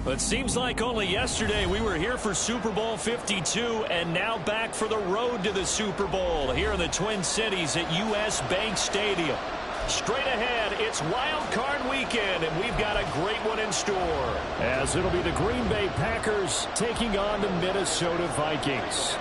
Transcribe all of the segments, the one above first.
It seems like only yesterday we were here for Super Bowl 52 and now back for the road to the Super Bowl here in the Twin Cities at US Bank Stadium. Straight ahead, it's Wild Card Weekend, and we've got a great one in store. As it'll be the Green Bay Packers taking on the Minnesota Vikings.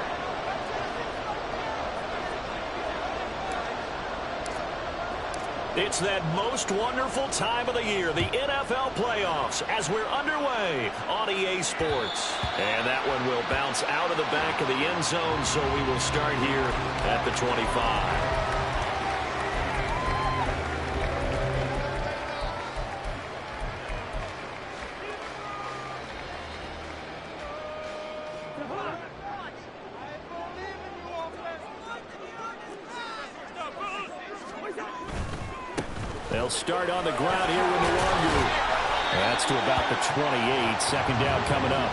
It's that most wonderful time of the year, the NFL playoffs, as we're underway on EA Sports. And that one will bounce out of the back of the end zone, so we will start here at the 25. They'll start on the ground here with Nwangwu. That's to about the 28. Second down coming up.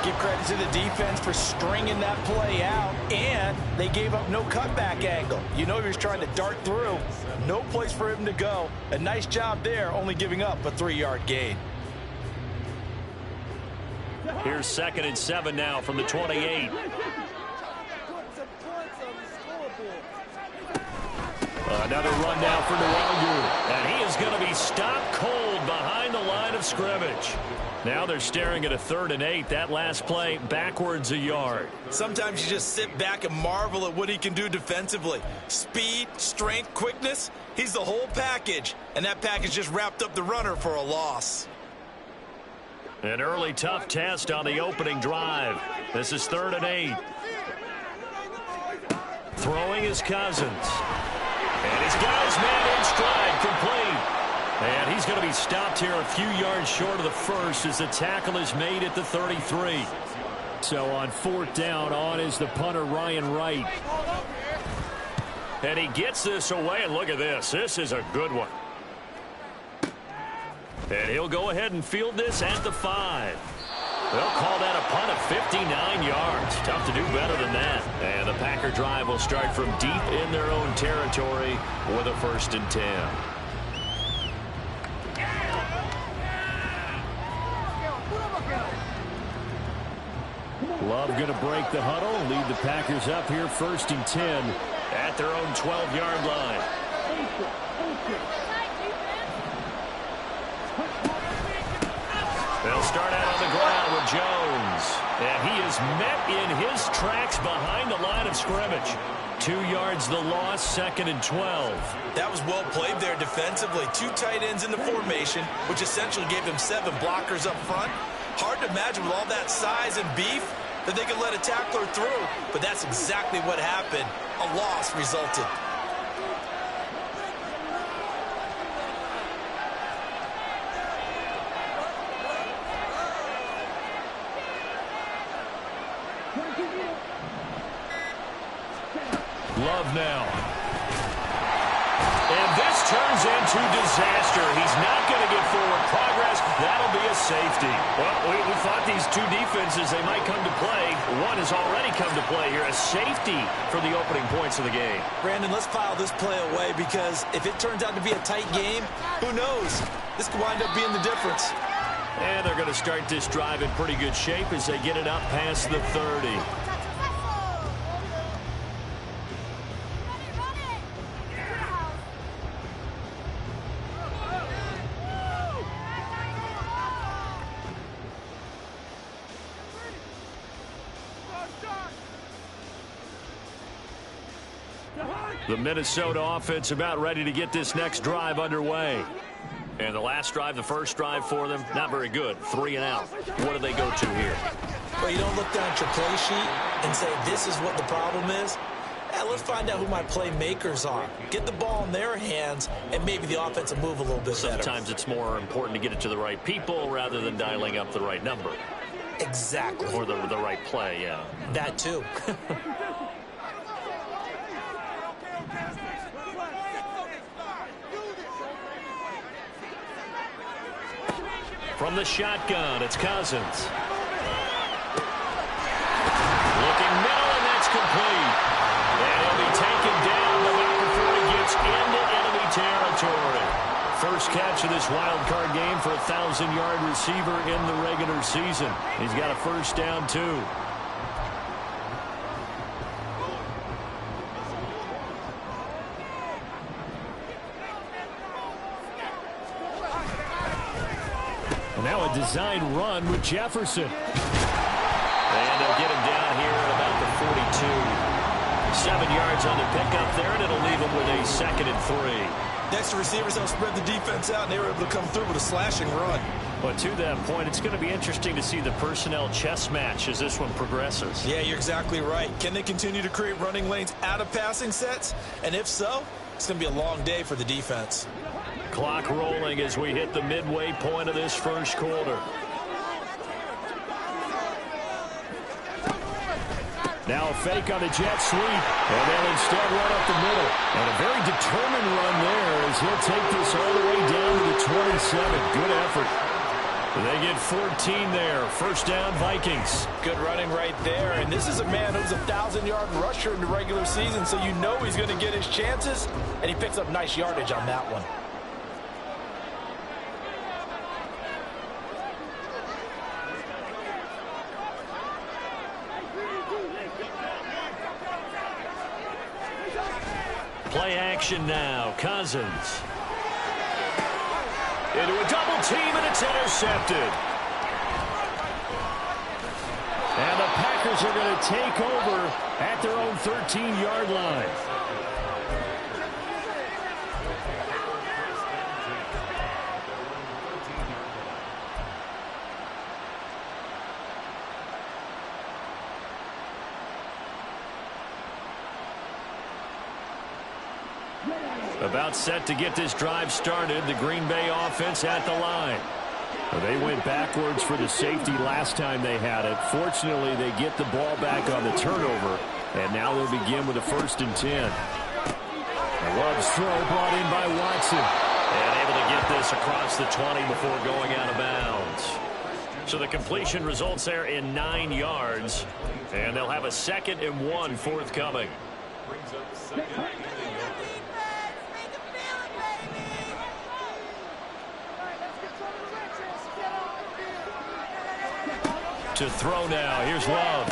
Give credit to the defense for stringing that play out, and they gave up no cutback angle. You know he was trying to dart through. No place for him to go. A nice job there, only giving up a 3-yard gain. Here's 2nd and 7 now from the 28. Another run now for Nwangwu. And he is going to be stopped cold behind the line of scrimmage. Now they're staring at a 3rd and 8. That last play backwards a yard. Sometimes you just sit back and marvel at what he can do defensively. Speed, strength, quickness. He's the whole package. And that package just wrapped up the runner for a loss. An early tough test on the opening drive. This is 3rd and 8. Throwing is Cousins. And he's got his man in stride, complete. And he's going to be stopped here a few yards short of the first as the tackle is made at the 33. So on 4th down, on is the punter, Ryan Wright. And he gets this away, and look at this. This is a good one. And he'll go ahead and field this at the 5. They'll call that a punt of 59 yards. Tough to do better than that. And the Packer drive will start from deep in their own territory with a 1st and 10. Love going to break the huddle, lead the Packers up here 1st and 10 at their own 12-yard line. They'll start out on the ground with Jones. And he is met in his tracks behind the line of scrimmage. 2 yards the loss, 2nd and 12. That was well played there defensively. 2 tight ends in the formation, which essentially gave them 7 blockers up front. Hard to imagine with all that size and beef that they could let a tackler through. But that's exactly what happened. A loss resulted. Love now. And this turns into disaster. He's not going to get forward progress. That'll be a safety. Well, we thought these two defenses, they might come to play. One has already come to play here. A safety for the opening points of the game. Brandon, let's file this play away because if it turns out to be a tight game, who knows? This could wind up being the difference. And they're going to start this drive in pretty good shape as they get it up past the 30. The Minnesota offense about ready to get this next drive underway. And the last drive, the first drive for them, not very good. 3 and out. What do they go to here? Well, you don't look down at your play sheet and say, this is what the problem is. Yeah, let's find out who my playmakers are. Get the ball in their hands, and maybe the offense will move a little bit better. Sometimes it's more important to get it to the right people rather than dialing up the right number. Exactly. Or the right play, yeah. That too. From the shotgun, it's Cousins. Looking middle, and that's complete. And he'll be taken down about before he gets into enemy territory. First catch much of this wild card game for a 1,000-yard receiver in the regular season. He's got a first down, too. Now a design run with Jefferson. And they'll get him down here at about the 42. 7 yards on the pickup there, and it'll leave him with a 2nd and 3. Next, the receivers don't spread the defense out, and they were able to come through with a slashing run. But to that point, it's going to be interesting to see the personnel chess match as this one progresses. Yeah, you're exactly right. Can they continue to create running lanes out of passing sets? And if so, it's going to be a long day for the defense. Clock rolling as we hit the midway point of this first quarter. Now a fake on the jet sweep, and they'll instead run up the middle. And a very determined run there as he'll take this all the way down to the 27. Good effort. They get 14 there. First down, Vikings. Good running right there. And this is a man who's a 1,000-yard rusher in the regular season, so you know he's going to get his chances. And he picks up nice yardage on that one. Play action now. Cousins. Into a double team, and it's intercepted. And the Packers are going to take over at their own 13-yard line. About set to get this drive started. The Green Bay offense at the line. They went backwards for the safety last time they had it. Fortunately, they get the ball back on the turnover, and now they'll begin with a 1st and 10. Love's throw brought in by Watson. And able to get this across the 20 before going out of bounds. So the completion results there in 9 yards, and they'll have a 2nd and 1 forthcoming. To throw now. Here's Love.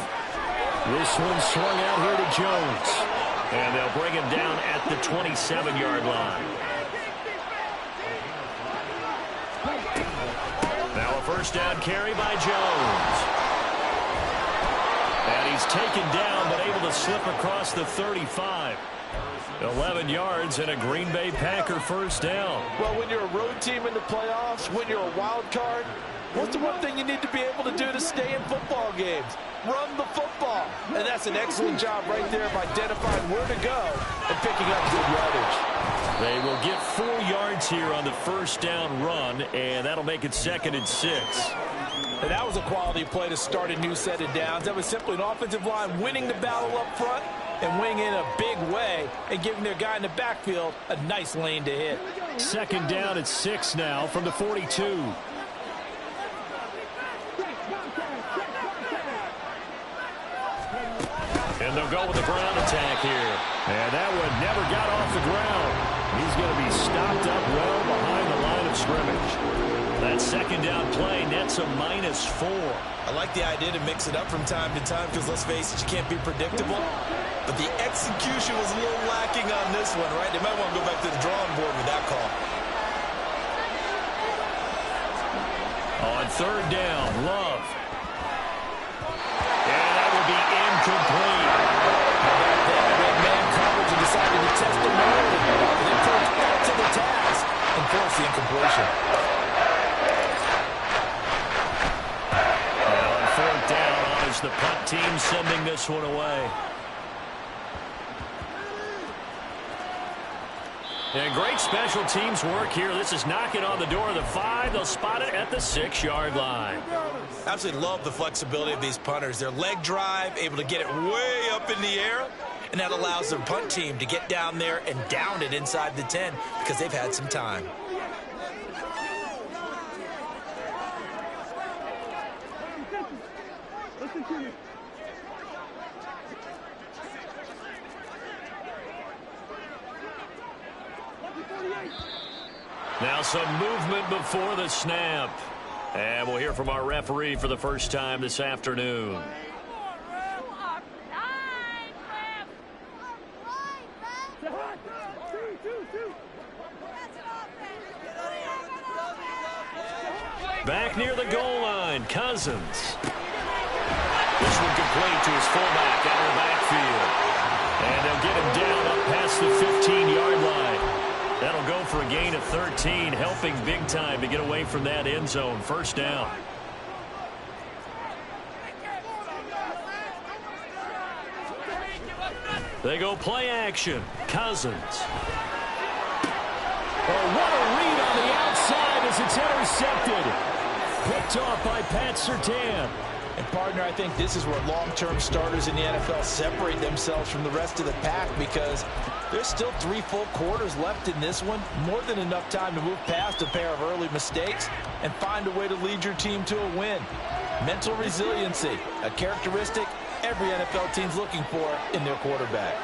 This one swung out here to Jones. And they'll bring him down at the 27-yard line. Now a first down carry by Jones. And he's taken down but able to slip across the 35. 11 yards and a Green Bay Packer first down. Well, when you're a road team in the playoffs, when you're a wild card, what's the one thing you need to be able to do to stay in football games? Run the football. And that's an excellent job right there of identifying where to go and picking up good yardage. They will get 4 yards here on the first down run, and that'll make it 2nd and 6. And that was a quality play to start a new set of downs. That was simply an offensive line winning the battle up front and winning in a big way and giving their guy in the backfield a nice lane to hit. 2nd down at 6 now from the 42. And they'll go with the ground attack here. And that one never got off the ground. He's going to be stopped up well behind the line of scrimmage. That 2nd down play nets a -4. I like the idea to mix it up from time to time because, let's face it, you can't be predictable. But the execution was a little lacking on this one, right? They might want to go back to the drawing board with that call. On 3rd down, Love. And that will be incomplete. Man coverage and decided to test the mold and then pushed back to the task and force the incompletion. Now on 4th down, honors the punt team sending this one away. And great special teams work here. This is knocking on the door of the 5. They'll spot it at the 6-yard line. Absolutely love the flexibility of these punters. Their leg drive, able to get it way up in the air, and that allows their punt team to get down there and down it inside the 10 because they've had some time. Now some movement before the snap. And we'll hear from our referee for the first time this afternoon. Back near the goal line, Cousins. This one complete to his fullback out of the backfield. And they'll get him down up past the 15-yard line. That'll go for a gain of 13, helping big time to get away from that end zone. First down. They go play action. Cousins. Oh, what a read on the outside as it's intercepted. Picked off by Pat Surtain. And, partner, I think this is where long-term starters in the NFL separate themselves from the rest of the pack, because there's still 3 full quarters left in this one. More than enough time to move past a pair of early mistakes and find a way to lead your team to a win. Mental resiliency, a characteristic every NFL team's looking for in their quarterback.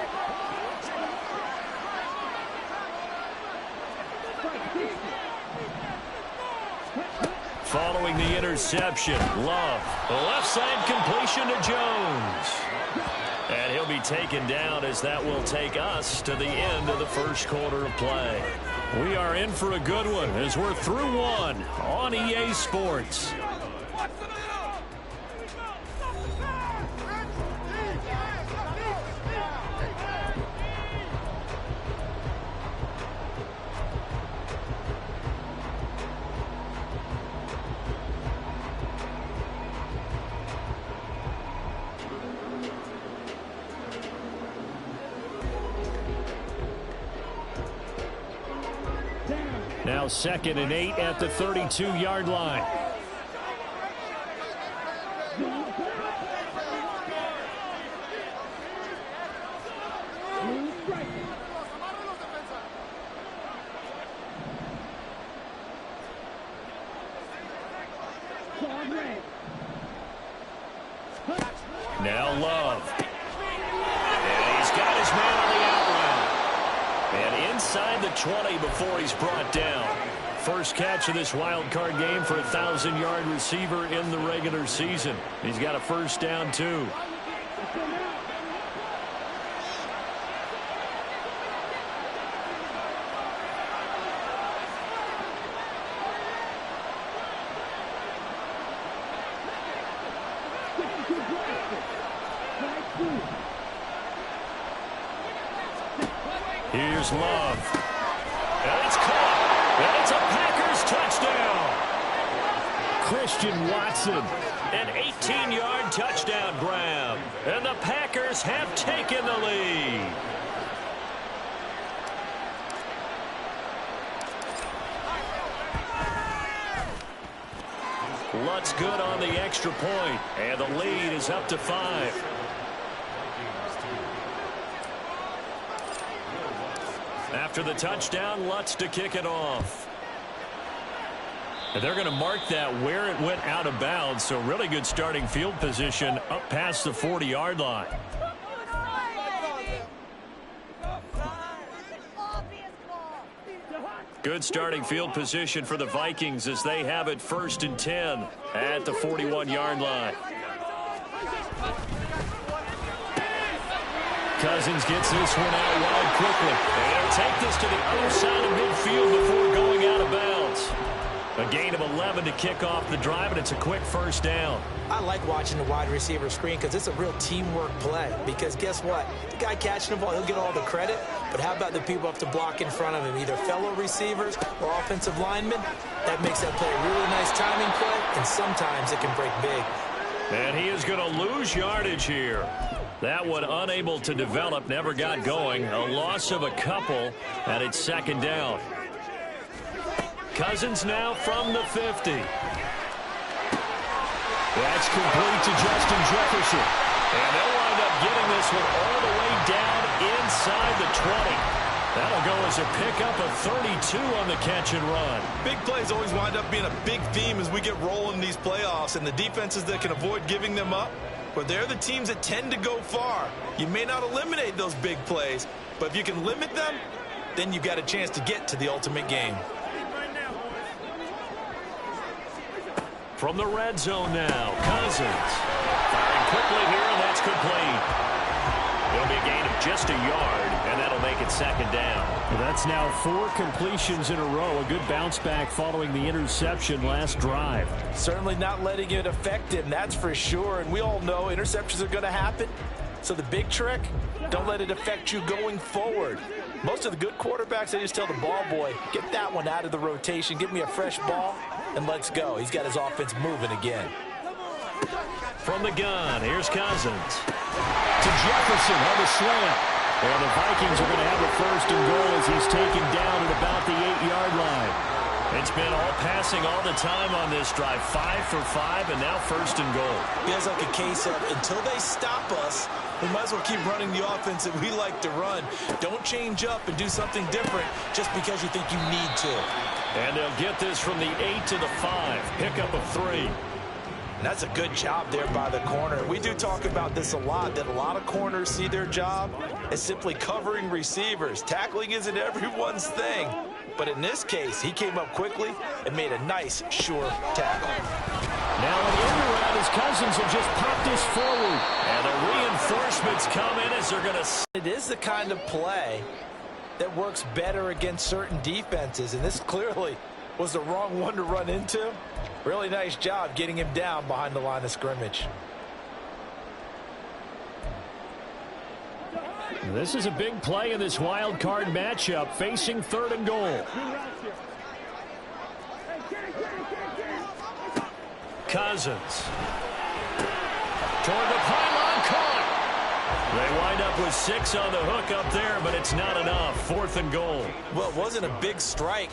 Following the interception, Love. The left side completion to Jones. And he'll be taken down as that will take us to the end of the first quarter of play. We are in for a good one as we're through one on EA Sports. Now 2nd and 8 at the 32-yard line. Now Love. And he's got his man on the out route. And inside the 20 before he's brought down. First catch of this wild card game for a 1,000-yard receiver in the regular season. He's got a first down, too. Here's Love. And it's caught. And it's a Packers touchdown. Christian Watson. An 18-yard touchdown grab. And the Packers have taken the lead. Lutz good on the extra point. And the lead is up to 5. After the touchdown, Lutz to kick it off. And they're going to mark that where it went out of bounds, so really good starting field position up past the 40-yard line. Good starting field position for the Vikings as they have it 1st and 10 at the 41-yard line. Cousins gets this one out wide quickly. And he'll take this to the other side of midfield before going out of bounds. A gain of 11 to kick off the drive, and it's a quick first down. I like watching the wide receiver screen because it's a real teamwork play. Because guess what? The guy catching the ball, he'll get all the credit. But how about the people up to block in front of him, either fellow receivers or offensive linemen? That makes that play a really nice timing play, and sometimes it can break big. And he is going to lose yardage here. That one unable to develop, never got going. A loss of a couple, and it's 2nd down. Cousins now from the 50. That's complete to Justin Jefferson. And they'll wind up getting this one all the way down inside the 20. That'll go as a pickup of 32 on the catch and run. Big plays always wind up being a big theme as we get rolling in these playoffs, and the defenses that can avoid giving them up, but they're the teams that tend to go far. You may not eliminate those big plays, but if you can limit them, then you've got a chance to get to the ultimate game. From the red zone now, Cousins. Firing quickly here, and that's complete. It'll be a gain of just a yard, and that'll make it second down. Well, that's now 4 completions in a row. A good bounce back following the interception last drive. Certainly not letting it affect him, that's for sure. And we all know interceptions are going to happen. So the big trick, don't let it affect you going forward. Most of the good quarterbacks, they just tell the ball boy, get that one out of the rotation, give me a fresh ball, and let's go. He's got his offense moving again. From the gun, here's Cousins. To Jefferson on the slant. And the Vikings are going to have a first and goal as he's taken down at about the 8-yard line. It's been all passing all the time on this drive. 5 for 5, and now first and goal. Feels like a case of until they stop us, we might as well keep running the offense that we like to run. Don't change up and do something different just because you think you need to. And they'll get this from the 8 to the 5. Pickup of 3. And that's a good job there by the corner. We do talk about this a lot, that a lot of corners see their job as simply covering receivers. Tackling isn't everyone's thing. But in this case, he came up quickly and made a nice, sure tackle. Now an end around as Cousins will just pop this forward. And the reinforcements come in as they're going to... It is the kind of play that works better against certain defenses. And this clearly was the wrong one to run into. Really nice job getting him down behind the line of scrimmage. This is a big play in this wild card matchup, facing 3rd and goal. Cousins. Toward the pylon, caught. They wind up with 6 on the hook up there, but it's not enough. 4th and goal. Well, it wasn't a big strike,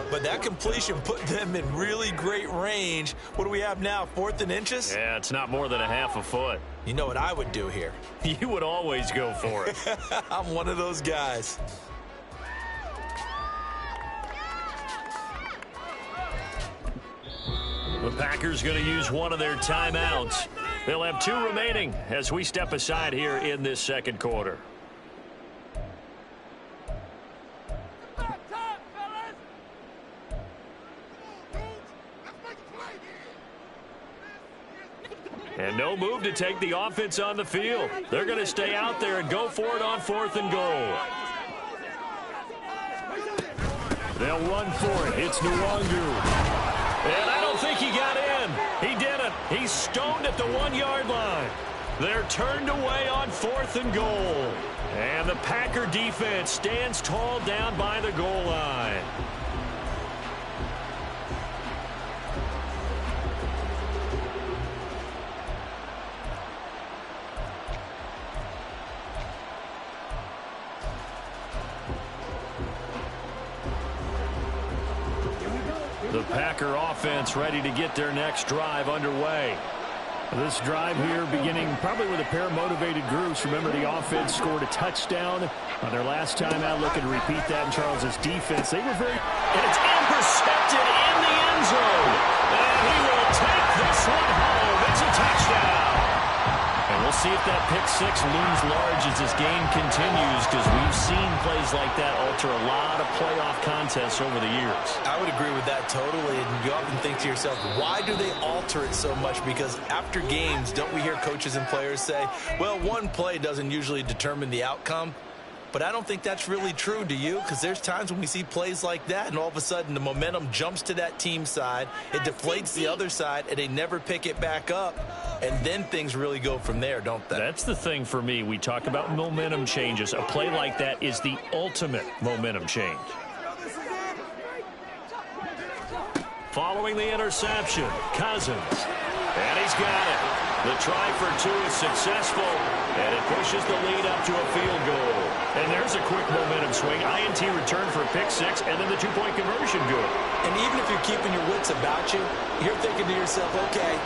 but that completion put them in really great range. What do we have now, 4th and inches? Yeah, it's not more than a half a foot. You know what I would do here? You would always go for it. I'm one of those guys. The Packers going to use one of their timeouts. They'll have 2 remaining as we step aside here in this second quarter. And no move to take the offense on the field. They're going to stay out there and go for it on 4th and goal. They'll run for it. It's Nwangu. And I don't think he got in. He didn't. He's stoned at the 1-yard line. They're turned away on 4th and goal. And the Packer defense stands tall down by the goal line. The Packer offense ready to get their next drive underway. This drive here beginning probably with a pair of motivated groups. Remember, the offense scored a touchdown on their last time out. Looking to repeat that in Charles's defense. They were very... And it's intercepted in the end zone. And he will take this one home. It's a touchdown. And we'll see if that pick 6 looms large as this game continues, because we've seen plays like that alter a lot of playoff contests over the years. I would agree with that totally. And you often think to yourself, why do they alter it so much? Because after games, don't we hear coaches and players say, well, one play doesn't usually determine the outcome? But I don't think that's really true, do you? Because there's times when we see plays like that, and all of a sudden the momentum jumps to that team side, it deflates the other side, and they never pick it back up. And then things really go from there, don't they? That's the thing for me. We talk about momentum changes. A play like that is the ultimate momentum change. Following the interception, Cousins. And he's got it. The try for 2 is successful, and it pushes the lead up to a field goal. And there's a quick momentum swing. INT return for a pick 6, and then the 2-point conversion good. And even if you're keeping your wits about you, you're thinking to yourself, okay,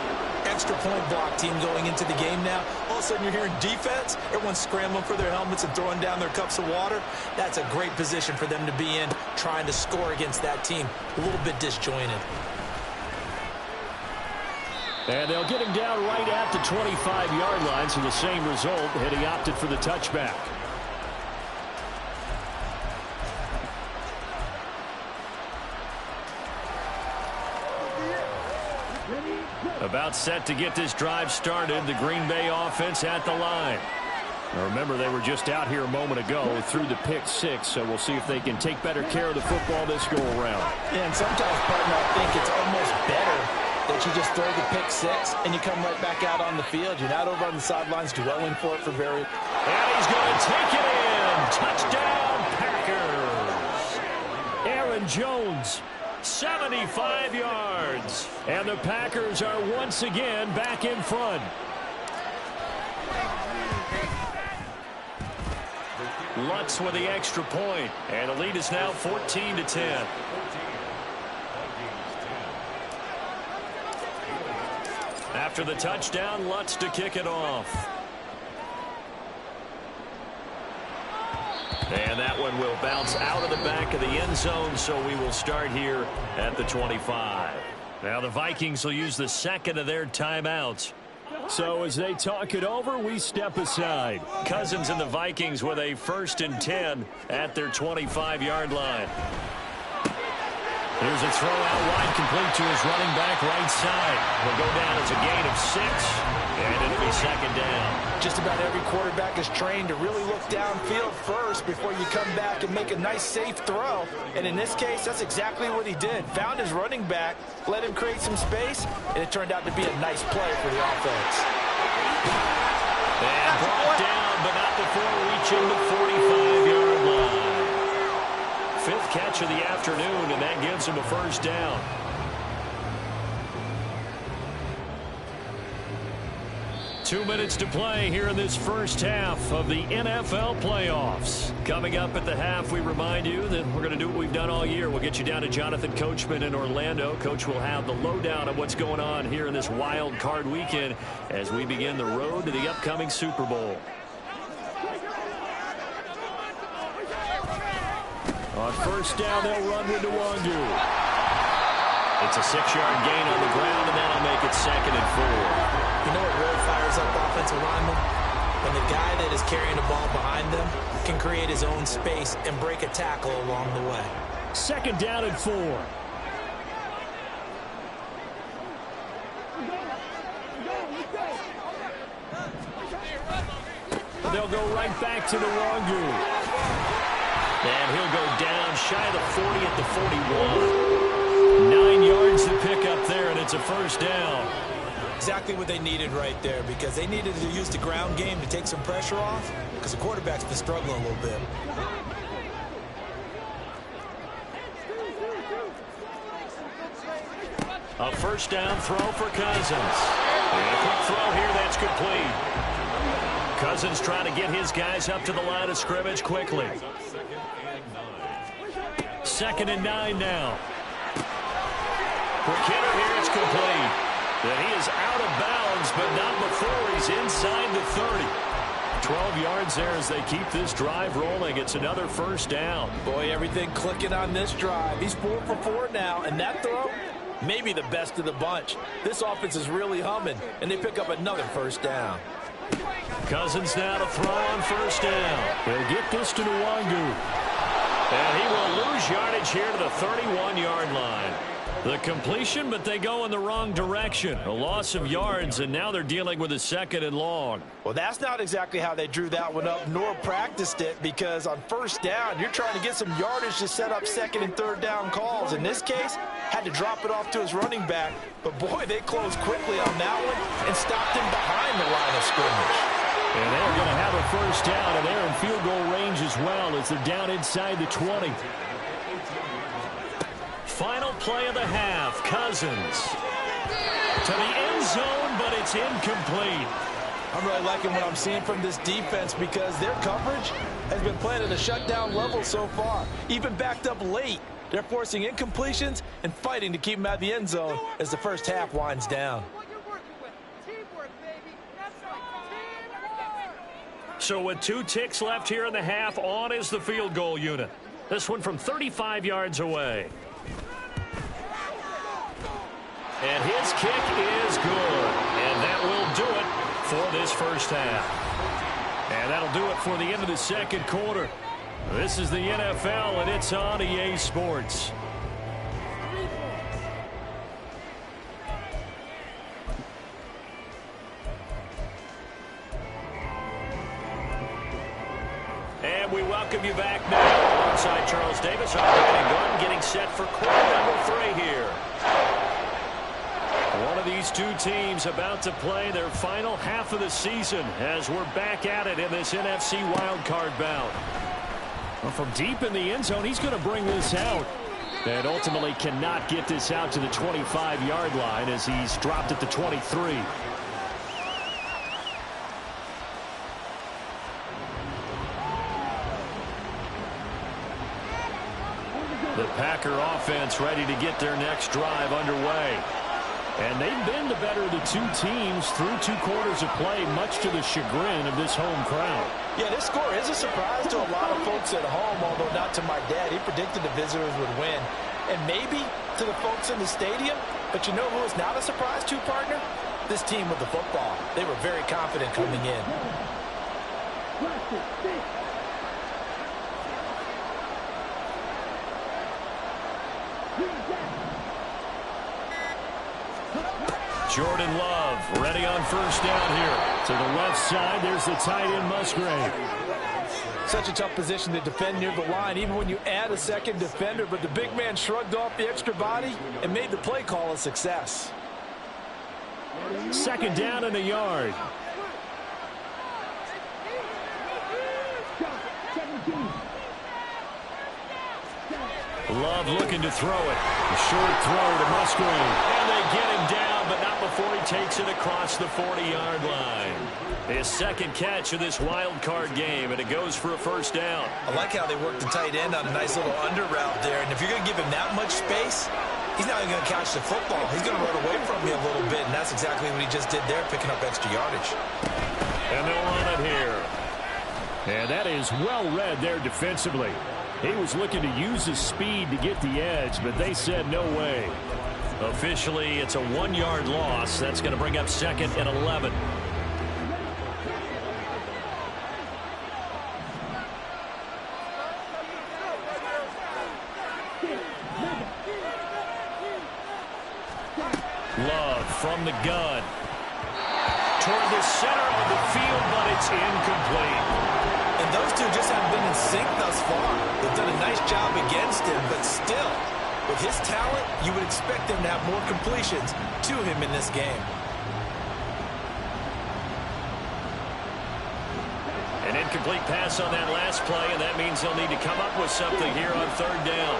extra point block team going into the game now. All of a sudden you're hearing defense. Everyone's scrambling for their helmets and throwing down their cups of water. That's a great position for them to be in, trying to score against that team. A little bit disjointed. And they'll get him down right at the 25-yard line, so the same result, and he opted for the touchback. About set to get this drive started. The Green Bay offense at the line. Now remember, they were just out here a moment ago through the pick six, so we'll see if they can take better care of the football this go-around. Yeah, and sometimes, partner, I think it's almost better that you just throw the pick six and you come right back out on the field. You're not over on the sidelines dwelling for it for very... And he's going to take it in. Touchdown, Packers. Aaron Jones, 75 yards. And the Packers are once again back in front. Lutz with the extra point, and the lead is now 14-10. After the touchdown, Lutz to kick it off. And that one will bounce out of the back of the end zone, so we will start here at the 25. Now the Vikings will use the second of their timeouts. So as they talk it over, we step aside. Cousins and the Vikings with a 1st and 10 at their 25-yard line. Here's a throw out wide, complete to his running back right side. Will go down as a gain of 6, and it'll be 2nd down. Just about every quarterback is trained to really look downfield first before you come back and make a nice, safe throw. And in this case, that's exactly what he did. Found his running back, let him create some space, and it turned out to be a nice play for the offense. And brought down, but not before reaching the 45-yard line. 5th catch of the afternoon, and that gives him a 1st down. Two minutes to play here in this first half of the NFL playoffs. Coming up at the half, we remind you that we're going to do what we've done all year. We'll get you down to Jonathan Coachman in Orlando. Coach will have the lowdown of what's going on here in this wild card weekend as we begin the road to the upcoming Super Bowl. On 1st down, they'll run with Nwangu. It's a 6-yard gain on the ground, and that'll make it 2nd and 4. You know what really fires up offensive linemen? When the guy that is carrying the ball behind them can create his own space and break a tackle along the way. 2nd down and 4. They'll go right back to Nwangu. And he'll go down shy of the 40 at the 41. 9 yards to pick up there, and it's a 1st down. Exactly what they needed right there, because they needed to use the ground game to take some pressure off, because the quarterback's been struggling a little bit. A 1st down throw for Cousins. And a quick throw here, that's complete. Cousins trying to get his guys up to the line of scrimmage quickly. 2nd and 9 now. Quick hitter here, it's complete. And he is out of bounds, but not before he's inside the 30. 12 yards there as they keep this drive rolling. It's another 1st down. Boy, everything clicking on this drive. He's 4 for 4 now, and that throw, maybe the best of the bunch. This offense is really humming, and they pick up another 1st down. Cousins now to throw on 1st down. They'll get this to Nwangu. And he will lose yardage here to the 31-yard line. The completion, but they go in the wrong direction. A loss of yards, and now they're dealing with a 2nd and long. Well, that's not exactly how they drew that one up, nor practiced it, because on 1st down, you're trying to get some yardage to set up 2nd and 3rd down calls. In this case, had to drop it off to his running back. But, boy, they closed quickly on that one and stopped him behind the line of scrimmage. And they're going to have a 1st down, and they're in field goal range as well as they're down inside the 20. Final play of the half. Cousins to the end zone, but it's incomplete. I'm really liking what I'm seeing from this defense because their coverage has been playing at a shutdown level so far. Even backed up late, they're forcing incompletions and fighting to keep them out of the end zone as the first half winds down. So with 2 ticks left here in the half, on is the field goal unit. This one from 35 yards away. And his kick is good. And that will do it for this first half. And that'll do it for the end of the 2nd quarter. This is the NFL, and it's on EA Sports. we welcome you back now. Alongside Charles Davis, I'm Brandon Gordon, getting set for quarter number 3 here. One of these two teams about to play their final half of the season as we're back at it in this NFC wildcard bout. Well, from deep in the end zone, he's going to bring this out. And ultimately cannot get this out to the 25-yard line as he's dropped at the 23. The Packer offense ready to get their next drive underway. And they've been the better of the two teams through 2 quarters of play, much to the chagrin of this home crowd. Yeah, this score is a surprise to a lot of folks at home, although not to my dad. He predicted the visitors would win. And maybe to the folks in the stadium. But you know who is not a surprise to, partner? This team with the football. They were very confident coming in. Jordan Love ready on first down here. To the left side, there's the tight end Musgrave. Such a tough position to defend near the line, even when you add a second defender. But the big man shrugged off the extra body and made the play call a success. Second down and a yard. Love looking to throw it. A short throw to Musgrave. And they get him down, but not before he takes it across the 40-yard line. His second catch of this wild card game, and it goes for a first down. I like how they worked the tight end on a nice little under route there. And if you're going to give him that much space, he's not even going to catch the football. He's going to run away from you a little bit, and that's exactly what he just did there, picking up extra yardage. And they'll run it here. And that is well read there defensively. He was looking to use his speed to get the edge, but they said no way. Officially, it's a 1-yard loss. That's going to bring up 2nd and 11. Love from the gun. Toward the center of the field, but it's incomplete. And those two just haven't been in sync thus far. They've done a nice job against him, but still, with his talent, you would expect him to have more completions to him in this game. An incomplete pass on that last play, and that means they'll need to come up with something here on 3rd down.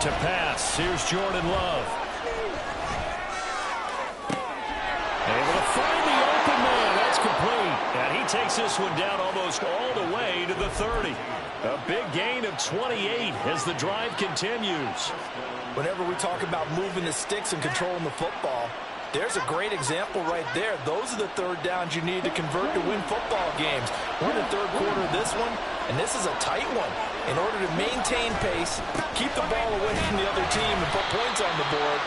To pass, here's Jordan Love. Able to find the open man. That's complete. And he takes this one down almost all the way to the 30. A big gain of 28 as the drive continues. Whenever we talk about moving the sticks and controlling the football, there's a great example right there. Those are the 3rd downs you need to convert to win football games. We're in the 3rd quarter of this one, and this is a tight one. In order to maintain pace, keep the ball away from the other team, and put points on the board,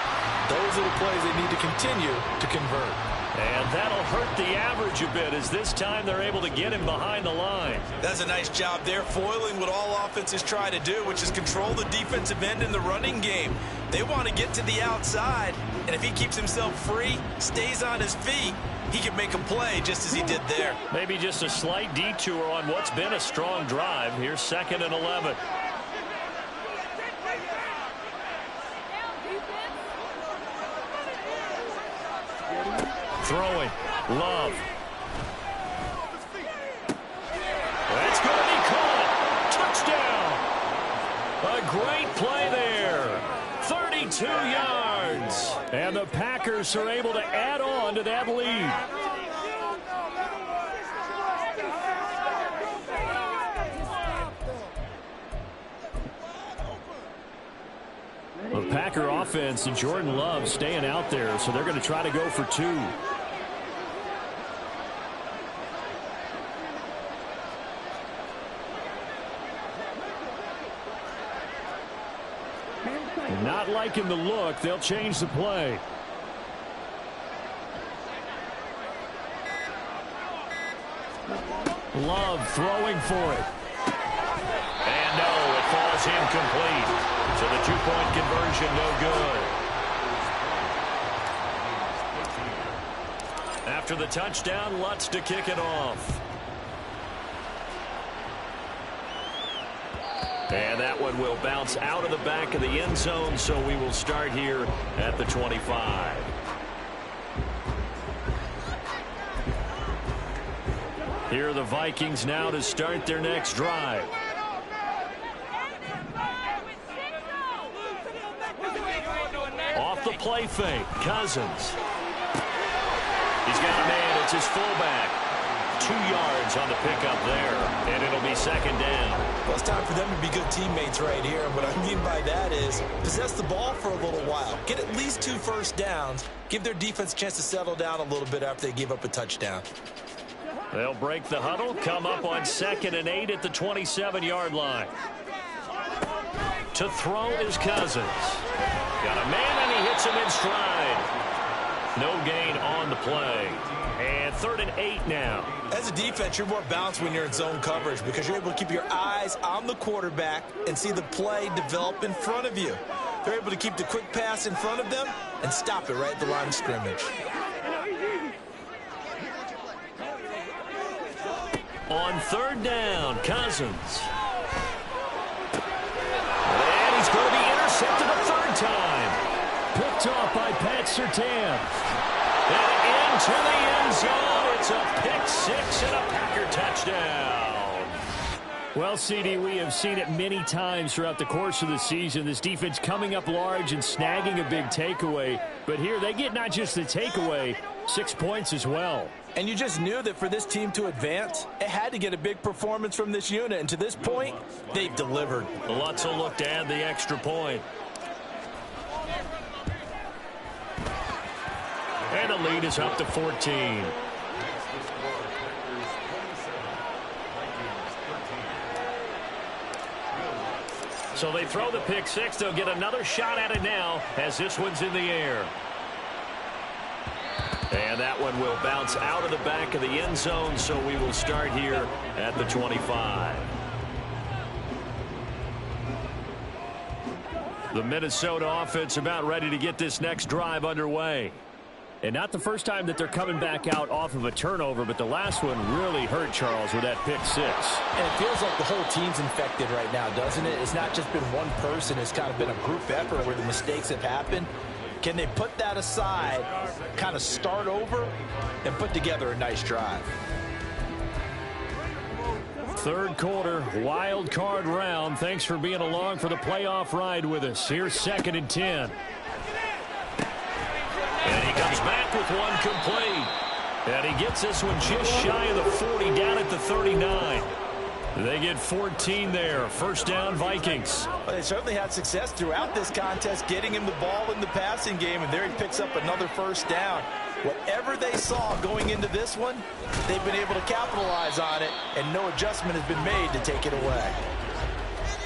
those are the plays they need to continue to convert. And that'll hurt the average a bit as this time they're able to get him behind the line. That's a nice job there, foiling what all offenses try to do, which is control the defensive end in the running game. They want to get to the outside, and if he keeps himself free, stays on his feet, he can make a play just as he did there. Maybe just a slight detour on what's been a strong drive. Here's 2nd and 11. Throwing. Love. That's going to be caught. Touchdown. A great play there. 32 yards. And the Packers are able to add on to that lead. The Packer offense and Jordan Love staying out there, so they're going to try to go for 2. Not liking the look. They'll change the play. Love throwing for it. And no, it falls was incomplete. So the two-point conversion no good. After the touchdown, Lutz to kick it off. And that one will bounce out of the back of the end zone, so we will start here at the 25. Here are the Vikings now to start their next drive. Off the play fake, Cousins. He's got a man, it's his fullback. 2 yards on the pickup there, and it'll be second down. Well, it's time for them to be good teammates right here. And what I mean by that is possess the ball for a little while. Get at least 2 first downs. Give their defense a chance to settle down a little bit after they give up a touchdown. They'll break the huddle, come up on 2nd and 8 at the 27-yard line. To throw is Cousins. Got a man, and he hits him in stride. No gain on the play. And 3rd and 8 now. As a defense, you're more balanced when you're in zone coverage because you're able to keep your eyes on the quarterback and see the play develop in front of you. They're able to keep the quick pass in front of them and stop it right at the line of scrimmage. On 3rd down, Cousins. And he's going to be intercepted a 3rd time. Picked off by Pat Surtain. And into the end zone. It's a pick 6 and a Packer touchdown. Well, CD, we have seen it many times throughout the course of the season. This defense coming up large and snagging a big takeaway. But here they get not just the takeaway, 6 points as well. And you just knew that for this team to advance, it had to get a big performance from this unit. And to this point, they've delivered. Lutz will look to add the extra point. And the lead is up to 14. So they throw the pick 6. They'll get another shot at it now as this one's in the air. And that one will bounce out of the back of the end zone, so we will start here at the 25. The Minnesota offense about ready to get this next drive underway. And not the first time that they're coming back out off of a turnover, but the last one really hurt Charles with that pick 6. And it feels like the whole team's infected right now, doesn't it? It's not just been one person. It's kind of been a group effort where the mistakes have happened. Can they put that aside, kind of start over, and put together a nice drive? 3rd quarter, wild card round. Thanks for being along for the playoff ride with us. Here's 2nd and 10. And he comes back with one complete. And he gets this one just shy of the 40, down at the 39. They get 14 there. 1st down, Vikings. Well, they certainly had success throughout this contest, getting him the ball in the passing game, and there he picks up another 1st down. Whatever they saw going into this one, they've been able to capitalize on it, and no adjustment has been made to take it away.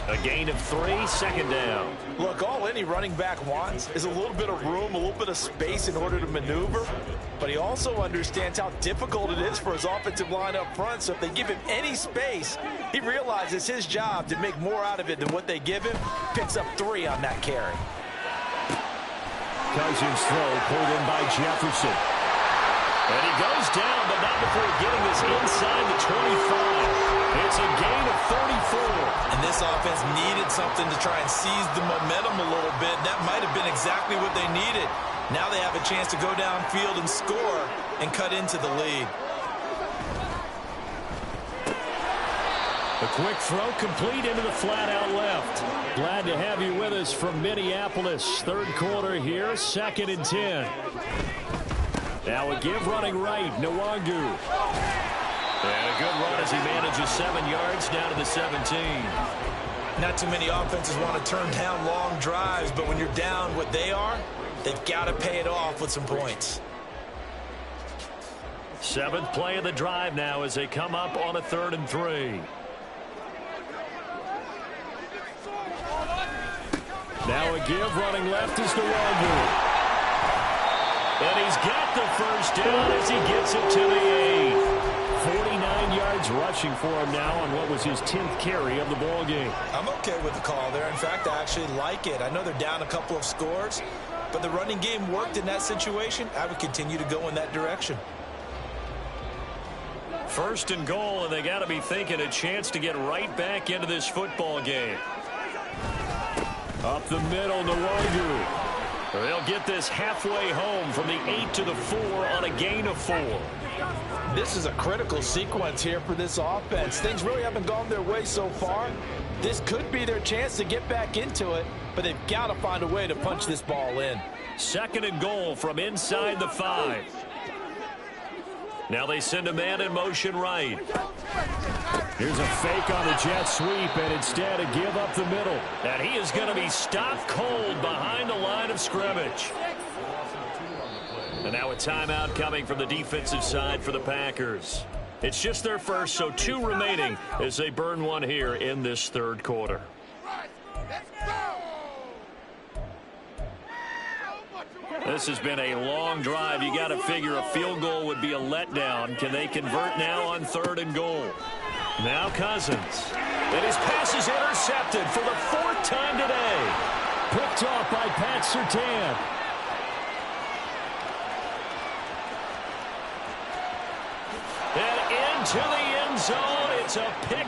A gain of 3, 2nd down. Look, all any running back wants is a little bit of room, a little bit of space in order to maneuver. But he also understands how difficult it is for his offensive line up front. So if they give him any space, he realizes his job to make more out of it than what they give him. Picks up 3 on that carry. Cousins throw pulled in by Jefferson. And he goes down, but not before getting this inside the 25. It's a gain of 34. And this offense needed something to try and seize the momentum a little bit. That might have been exactly what they needed. Now they have a chance to go downfield and score and cut into the lead. A quick throw complete into the flat out left. Glad to have you with us from Minneapolis. 3rd quarter here, 2nd and 10. Now a give running right, Nwangu. And a good run as he manages 7 yards down to the 17. Not too many offenses want to turn down long drives, but when you're down what they are, they've got to pay it off with some points. 7th play of the drive now as they come up on a 3rd and 3. Now a give running left is Nwangu. And he's got the 1st down as he gets it to the 8. 49 yards yards rushing for him now on what was his 10th carry of the ball game. I'm okay with the call there. In fact, I actually like it. I know they're down a couple of scores, but the running game worked in that situation. I would continue to go in that direction. First and goal, and they got to be thinking a chance to get right back into this football game. Up the middle, Nwogu. They'll get this halfway home from the 8 to the 4 on a gain of 4. This is a critical sequence here for this offense. Things really haven't gone their way so far. This could be their chance to get back into it, but they've got to find a way to punch this ball in. Second and goal from inside the 5. Now they send a man in motion right. Here's a fake on the jet sweep, and instead a give up the middle. And he is going to be stopped cold behind the line of scrimmage. And now a timeout coming from the defensive side for the Packers. It's just their first, so 2 remaining as they burn one here in this third quarter. This has been a long drive. You got to figure a field goal would be a letdown. Can they convert now on 3rd and goal? Now Cousins. And his pass is intercepted for the 4th time today. Picked off by Pat Surtain. And into the end zone. It's a pick